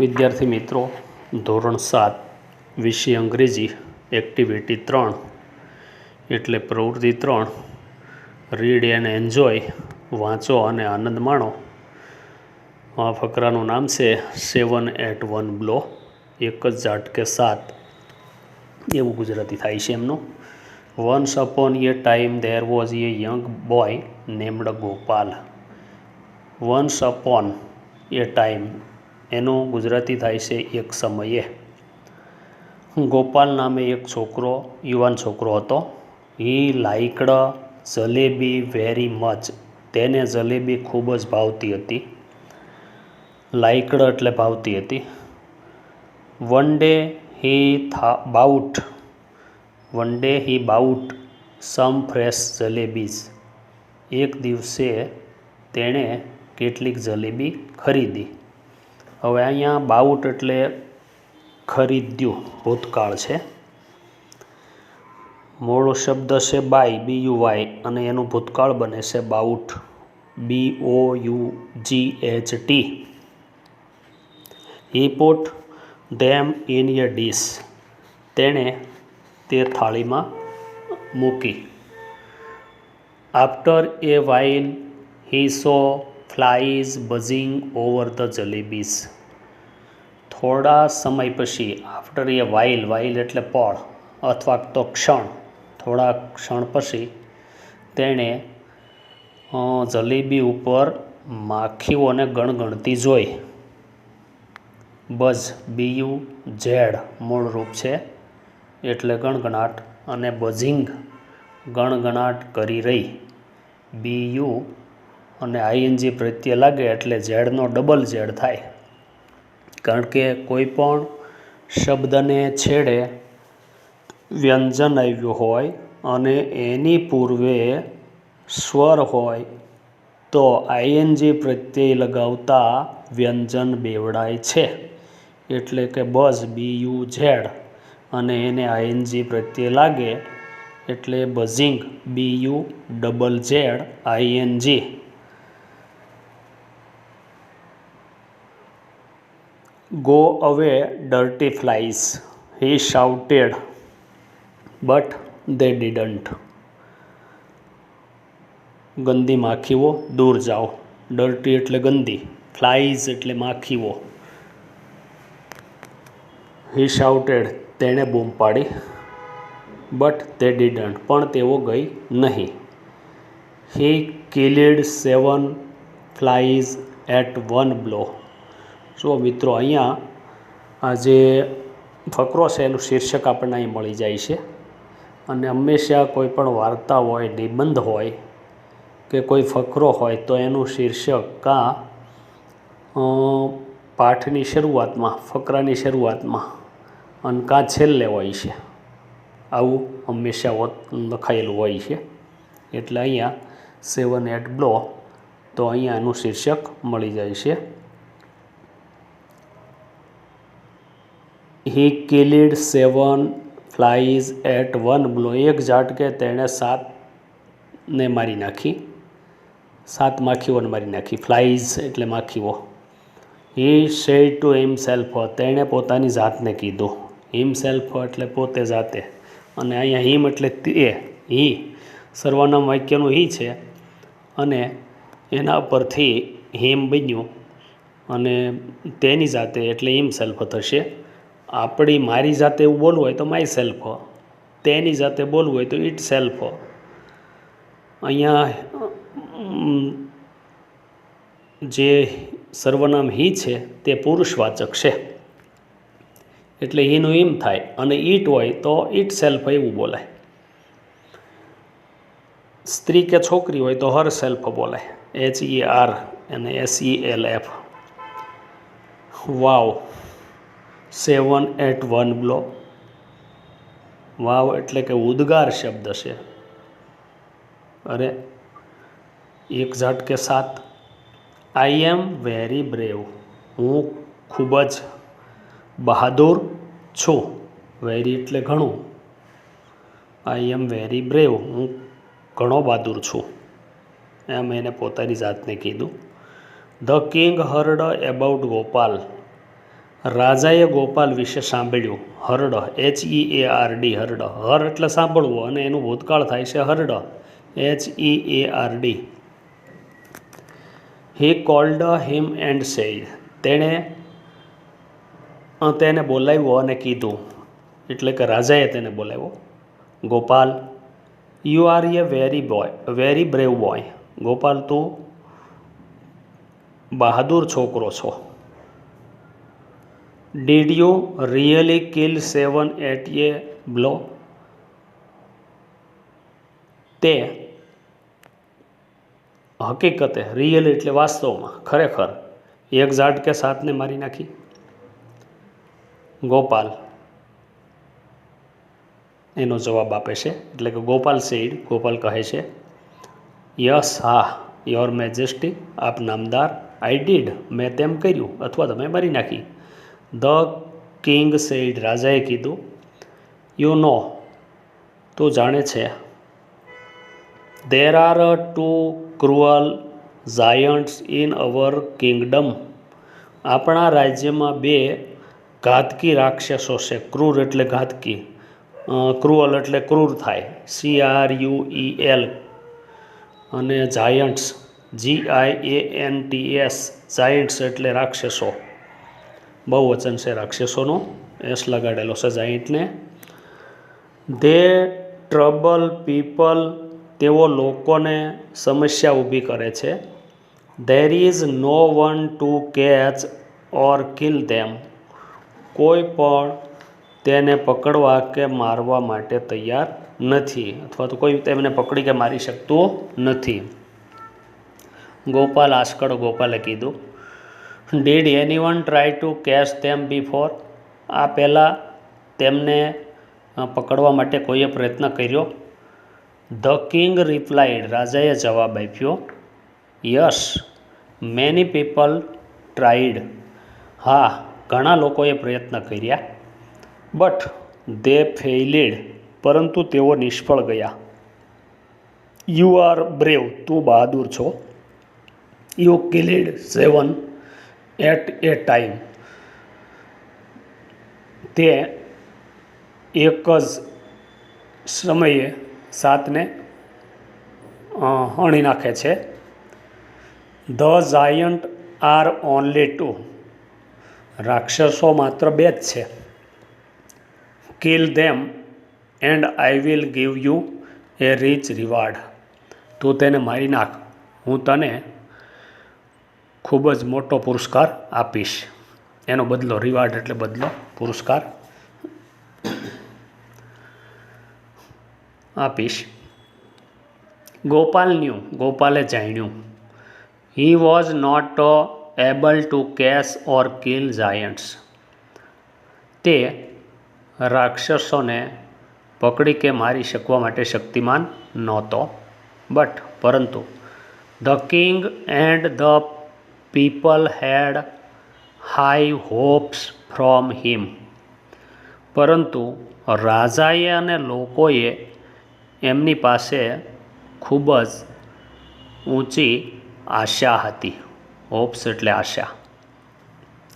વિદ્યાર્થી મિત્રો, ધોરણ 7 વિષય અંગ્રેજી એક્ટિવિટી 3 એટલે પ્રવૃત્તિ 3 રીડ એન્ડ એન્જોય, વાંચો અને આનંદ માણો. આ ફકરાનું નામ છે 7 at 1 બ્લો, એક જ ઝાટકે 7, એવું ગુજરાતી થાય છે એમનું. Once upon A time there was A young boy named Gopal. Once upon A time એનું ગુજરાતી થાય છે એક સમયે. ગોપાલ નામે એક છોકરો, યુવાન છોકરો હતો. હી લાઇકડ જલેબી વેરી મચ. તેને જલેબી ખૂબ જ ભાવતી હતી. લાઇકડ એટલે ભાવતી હતી. One day he bought some fresh jalebis. એક દિવસે તેણે કેટલીક જલેબી ખરીદી. હવે અહીંયા બાઉટ એટલે ખરીદ્યું, ભૂતકાળ છે. મૂળ શબ્દ છે બાય, BUY, અને એનું ભૂતકાળ બને છે about, BOUGHT. He put them in A dish. તેણે તે થાળીમાં મૂકી. After A while he so flies buzzing over the jalebis. થોડા સમય પછી, આફ્ટર એ વાઇલ, વાઇલ એટલે પળ અથવા તો ક્ષણ, થોડા ક્ષણ પછી તેણે જલેબી ઉપર માખીઓને ગણગણતી જોઈ. બઝ, BUZ મૂળ રૂપ છે એટલે ગણગણાટ, અને બઝિંગ ગણગણાટ કરી રહી. BU અને ING પ્રત્યે લાગે એટલે ઝેડનો ડબલ ઝેડ થાય. કારણ કે કોઈ પણ શબ્દને છેડે વ્યંજન આવ્યું હોય અને એની પૂર્વે સ્વર હોય તો ING પ્રત્યય લગાવતા વ્યંજન બેવડાય છે. એટલે કે બઝ, BUZ, અને એને ING પ્રત્યે લાગે એટલે buzzing, BUZZ ING. Go away dirty flies, he shouted, but they didn't. ગંદી માખીઓ દૂર જાઓ. ડર્ટી એટલે ગંદી, ફ્લાઇઝ એટલે માખીઓ. હી શાઉટેડ તેણે બૂમ પાડી, બટ તે ડિડન્ટ પણ તેઓ ગઈ નહીં. હી કિલ્ડ 7 ફ્લાઇઝ એટ 1 બ્લો. જો મિત્રો, અહીંયા આ જે ફકરો છે એનું શીર્ષક આપણને અહીં મળી જાય છે. અને હંમેશા કોઈ પણ વાર્તા હોય, નિબંધ હોય કે કોઈ ફકરો હોય તો એનું શીર્ષક કાં પાઠની શરૂઆતમાં, ફકરાની શરૂઆતમાં, અને કાં છેલ્લે હોય છે. આવું હંમેશા લખાયેલું હોય છે. એટલે અહીંયા 7 at બ્લો, તો અહીંયા એનું શીર્ષક મળી જાય છે. હી કિલ્ડ 7 ફ્લાઇઝ એટ 1 બ્લો. એક ઝાટકે તેણે 7ને મારી નાખી. 7 માખીઓને મારી નાખી. ફ્લાઇઝ એટલે માખીઓ. He said to himself. તેણે પોતાની જાતને કીધું. હિમસેલ્ફ એટલે પોતે, જાતે. અને અહીંયા હિમ એટલે તે. હી સર્વનામ વાક્યનું હી છે અને એના પરથી હિમ બન્યું અને તેની જાતે એટલે હિમસેલ્ફ થશે. આપણી મારી જાતે એવું બોલવું હોય તો માય સેલ્ફ, તેની જાતે બોલવું હોય તો ઇટ સેલ્ફ. અહીંયા જે સર્વનામ હી છે તે પુરુષવાચક છે એટલે હીનું હિમ થાય, અને ઇટ હોય તો ઇટ સેલ્ફ એવું બોલાય. સ્ત્રી કે છોકરી હોય તો હર સેલ્ફ બોલાય, HER અને SELF. Wow, 7 at 1 blow. Wow એટલે કે ઉદ્ગાર શબ્દ છે. અરે, એક ઝાટકે 7. આઈ એમ વેરી બ્રેવ. હું ખૂબ જ બહાદુર છું. વેરી એટલે ઘણું. આઈ એમ વેરી બ્રેવ, હું ઘણો બહાદુર છું, એમ એને પોતાની જાતને કીધું. The king heard about Gopal. રાજાએ ગોપાલ વિશે સાંભળ્યું. Hard, HEARD, hard. હર એટલે સાંભળવું અને એનું ભૂતકાળ થાય છે heard, HEARD. He called him and said, તેને બોલાવ્યો અને કીધું, એટલે કે રાજાએ તેને બોલાવ્યો. Gopal, you are a very brave boy. Gopal, તું બહાદુર છોકરો છો. Did you really kill 7 at a blow? તે હકીકતે, રિયલ એટલે વાસ્તવમાં, ખરેખર, એક ઝાટકે 7ને મારી નાખી? ગોપાલ એનો જવાબ આપે છે, એટલે કે ગોપાલ સેડ, ગોપાલ કહે છે, યસ, હા, યોર મેજેસ્ટી, આપ નામદાર, આઈ ડીડ, મેં તેમ કર્યું અથવા તમે મારી નાખી. ધ કિંગ સેડ, રાજાએ કીધું, યુ નો, તું જાણે છે, there are 2 cruel Giants in our kingdom, આપણા રાજ્યમાં 2 ઘાતકી રાક્ષસો છે. ક્રૂર એટલે ઘાતકી, ક્રુઅલ એટલે ક્રૂર થાય, CRUEL, અને જાયન્ટ્સ, GIANTS, જાયન્ટ્સ એટલે રાક્ષસો, બહુવચન છે રાક્ષસોનો, એસ લગાડેલો છે જાયન્ટને. દે ટ્રબલ પીપલ, તેઓ લોકોને સમસ્યા ઊભી કરે છે. There is no one to catch or kill them, કોઈ પણ તેને પકડવા કે મારવા માટે તૈયાર નથી, અથવા તો કોઈ તેમને પકડી કે મારી શકતું નથી. ગોપાલ આસ્કડ, ગોપાલે કીધું, did anyone try to catch them before? આ પહેલાં તેમને પકડવા માટે કોઈએ પ્રયત્ન કર્યો? ધ કિંગ રિપ્લાઇડ, રાજાએ જવાબ આપ્યો, યસ, મેની પીપલ ટ્રાઈડ, હા, ઘણા લોકોએ પ્રયત્ન કર્યા. બટ દે ફેઇલેડ, પરંતુ તેઓ નિષ્ફળ ગયા. યુ આર બ્રેવ, તું બહાદુર છો. You killed 7 at a time, તે એક જ સમયે 7ને હણી નાખે છે. ધ જાયન્ટ આર ઓનલી 2, રાક્ષસો માત્ર 2 જ છે. Kill them and I will give you a rich reward, તું તેને મારી નાખ, હું તને ખૂબ જ મોટો પુરસ્કાર આપીશ. એનો બદલો, રિવાર્ડ એટલે બદલો, પુરસ્કાર આપીશ. ગોપાલ ન્યૂ, ગોપાલે જાણ્યું, he was not able to catch or kill giants, તે રાક્ષસોને પકડી કે મારી શકવા માટે શક્તિમાન નહોતો. બટ પરંતુ the king and the people had high hopes from him, પરંતુ રાજાએ અને લોકોએ એમની પાસે ખૂબ જ ઊંચી આશા હતી. હોપ્સ એટલે આશા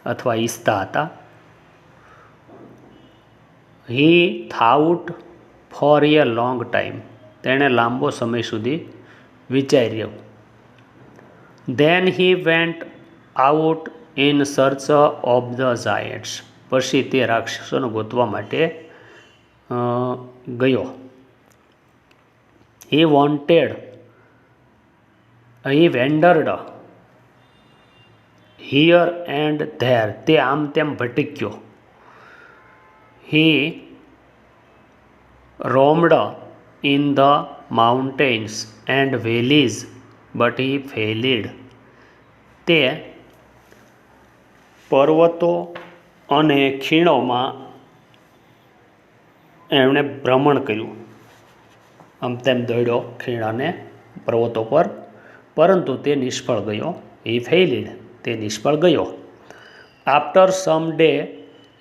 અથવા ઈચ્છતા હતા. He thought for a long time, તેણે લાંબો સમય સુધી વિચાર્યું. Then he went out in search of the giants, પછી તે રાક્ષસોને ગોતવા માટે ગયો. He wandered here and there, તે આમ તેમ ભટક્યો. He roamed in the mountains and valleys but he failed, તે પર્વતો અને ખીણોમાં એમણે ભ્રમણ કર્યું, આમ તેમ દોડ્યો ખીણ અને પર્વતો પર, પરંતુ તે નિષ્ફળ ગયો. હી ફેઇલ્ડ, તે નિષ્ફળ ગયો. After some day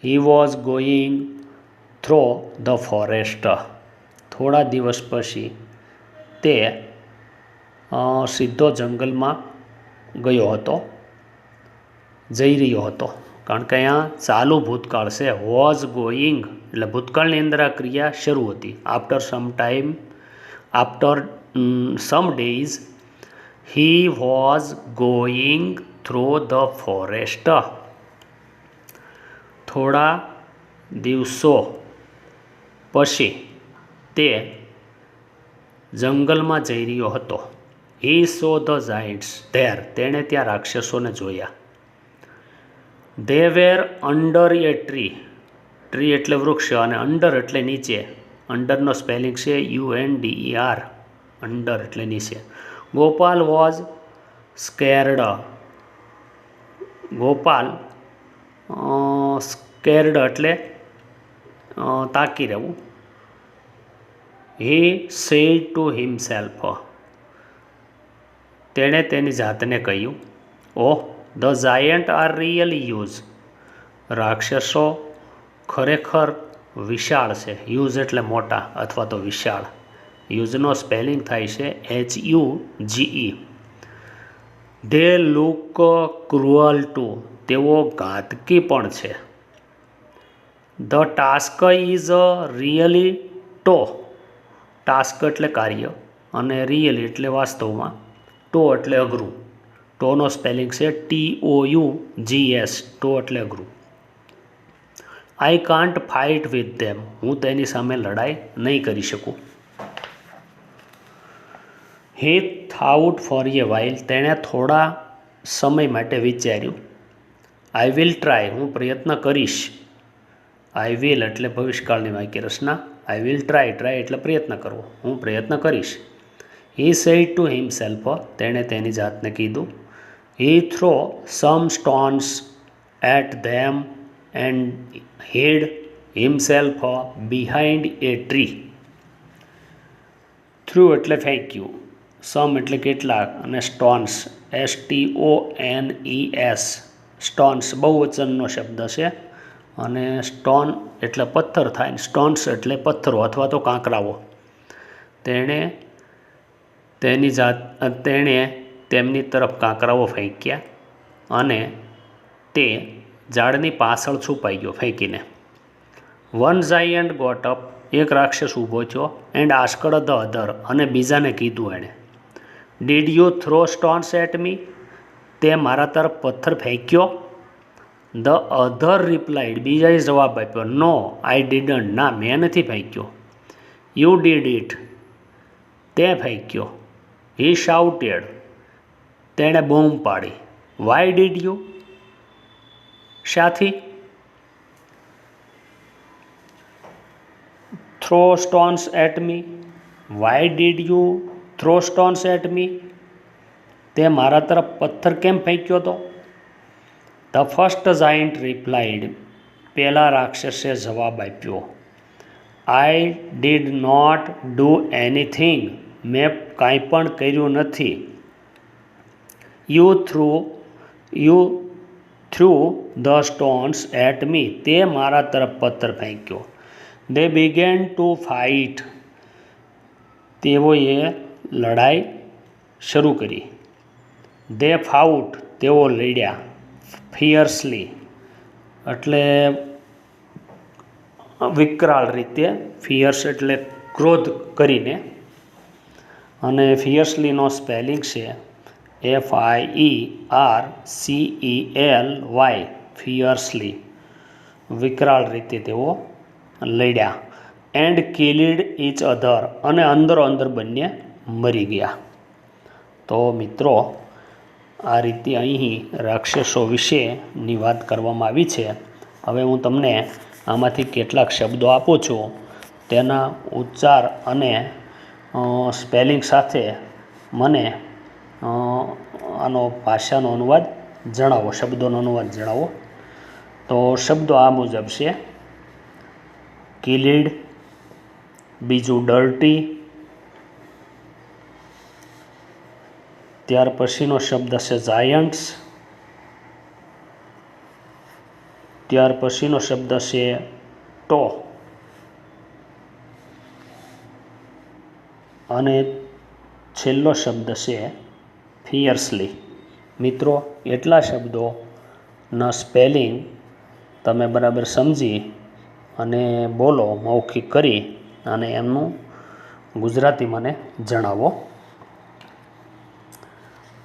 he was going throw the forest, થોડા દિવસ પછી તે સીધો જંગલમાં ગયો હતો, જઈ રહ્યો હતો. કારણ કે અહીંયા ચાલુ ભૂતકાળ છે. વોઝ ગોઈંગ એટલે ભૂતકાળની અંદર આ ક્રિયા શરૂ હતી. After some days he was going through the forest. થોડા દિવસો પછી તે જંગલમાં જઈ રહ્યો હતો. હી સો ધ જાયન્ટ્સ ધેર. તેણે ત્યાં રાક્ષસોને જોયા. They were under A tree. Tree એટલે વૃક્ષ અને અંડર એટલે નીચે. અંડરનો સ્પેલિંગ છે UNDER. અંડર એટલે નીચે. Gopal was scared. Gopal scared એટલે તાકી રહેવું. હી સેડ ટુ હિમસેલ્ફ. તેણે તેની જાતને કહ્યું, ઓહ the giant are really use. રાક્ષસો ખરેખર વિશાળ છે. યુઝ એટલે મોટા અથવા તો વિશાળ. યુઝનો સ્પેલિંગ થાય છે HUGE. They look cruel too. તેઓ ઘાતકી પણ છે. The task is really tough. Task એટલે કાર્ય અને રિયલી એટલે વાસ્તવમાં. ટો એટલે અઘરું. ટોનો સ્પેલિંગ છે TOUGS. ટો એટલે અઘરું. I can't fight with them. હું તેની સામે લડાઈ નહીં કરી શકું. He thought for a while. તેણે થોડા સમય માટે વિચાર્યું. I will try. હું પ્રયત્ન કરીશ. આઈ વિલ એટલે ભવિષ્યકાળની વાક્ય રચના. I will try. ટ્રાય એટલે પ્રયત્ન કરવો. હું પ્રયત્ન કરીશ. He said to himself. તેણે તેની જાતને કીધું. He throw some stones at them and hid himself behind a tree. Threw એટલે ફેંક્યું. સમ એટલે કેટલાક અને સ્ટોન્સ STONES. સ્ટોન્સ બહુવચનનો શબ્દ છે અને સ્ટોન એટલે પથ્થર થાય. સ્ટોન્સ એટલે પથ્થરો અથવા તો કાંકરાઓ. તેણે તેમની તરફ કાંકરાઓ ફેંક્યા અને તે ઝાડની પાછળ છુપાઈ ગયો ફેંકીને. One giant got up. એક રાક્ષસ ઊભો થયો. And asked the other. અને બીજાને કીધું એણે, did you throw stones at me. તે મારા તરફ પથ્થર ફેંક્યો. The other replied. બીજાએ જવાબ આપ્યો, નો આઈ ડીડન્ટ. ના, મેં નથી ફેંક્યો. You did it. તે ફેંક્યો. હી શાઉટેડ. તેણે બૂમ પાડી. Why did you. શાથી. Throw stones at me. Why did you throw stones at me. તે મારા તરફ પથ્થર કેમ ફેંક્યો હતો. The first giant replied. પહેલા રાક્ષસે જવાબ આપ્યો, I did not do anything. મેં કાંઈ પણ કર્યું નથી. You threw the stones at me. તે મારા તરફ પથ્થર ફેંક્યો. They began to fight. તેઓએ લડાઈ શરૂ કરી. દે ફાઉટ. તેઓ લડ્યા. ફિયર્સલી એટલે વિકરાળ રીતે. ફિયર્સ એટલે ક્રોધ કરીને. અને ફિયર્સલીનો સ્પેલિંગ છે FIERCELY. ફિયર્સલી. વિકરાળ રીતે તેઓ લડ્યા. And killed each other. અને અંદરો અંદર બંને મરી ગયા. તો મિત્રો, આ રીતે અહીં રાક્ષસો વિશેની વાત કરવામાં આવી છે. હવે હું તમને આમાંથી કેટલાક શબ્દો આપું છું. તેના ઉચ્ચાર અને સ્પેલિંગ સાથે મને આનો ભાષાનો અનુવાદ જણાવો. શબ્દોનો અનુવાદ જણાવો. તો શબ્દો આ મુજબ છે. કિલ્ડ. બીજું ડર્ટી. ત્યાર પછીનો શબ્દ છે જાયન્ટ્સ. ત્યાર પછીનો શબ્દ છે ટો. અને છેલ્લો શબ્દ છે ફિયર્સલી. મિત્રો, એટલા શબ્દો ના સ્પેલિંગ તમે બરાબર સમજી અને બોલો, મૌખિક કરી અને એમનું ગુજરાતી મને જણાવો.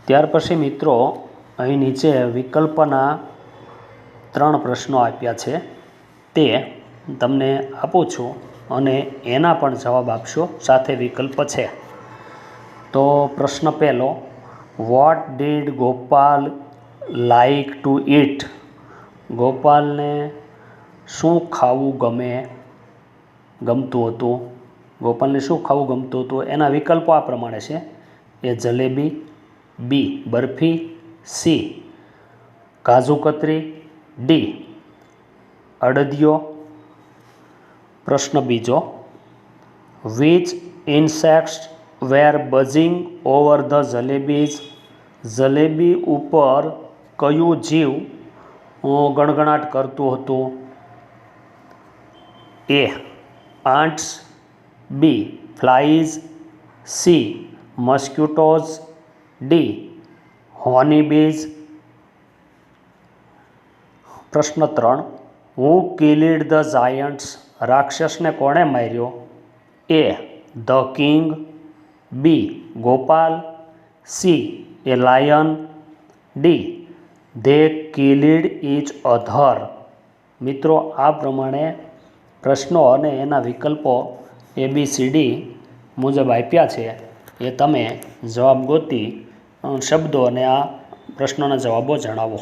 ત્યાર પછી મિત્રો અહીં નીચે વિકલ્પના 3 પ્રશ્નો આપ્યા છે, તે તમને આપું છું અને એના પણ જવાબ આપશો, સાથે વિકલ્પ છે. તો પ્રશ્ન પહેલો, what did Gopal like to eat? ગોપાલને શું ખાવું ગમતું હતું? ગોપાલને શું ખાવું ગમતું હતું? એના વિકલ્પો આ પ્રમાણે છે. A jalebi, B barfi, C kaju katri, D adadiyo. પ્રશ્ન બીજો, which insects were buzzing over the jalebis? Jalebi ઉપર કયું જીવ ગણગણાટ કરતું હતું? A ants, B flies, C mosquitoes, D honeybees. પ્રશ્ન 3, હુ કિલ્ડ ધ જાયન્ટ્સ? રાક્ષસને કોણે માર્યો? A the king, B Gopal, C a lion, D they killed each other. મિત્રો આ પ્રમાણે પ્રશ્નો અને એના વિકલ્પો ABCD મુજબ આપ્યા છે. એ તમે જવાબ ગોતી શબ્દો અને આ પ્રશ્નોના જવાબો જણાવો.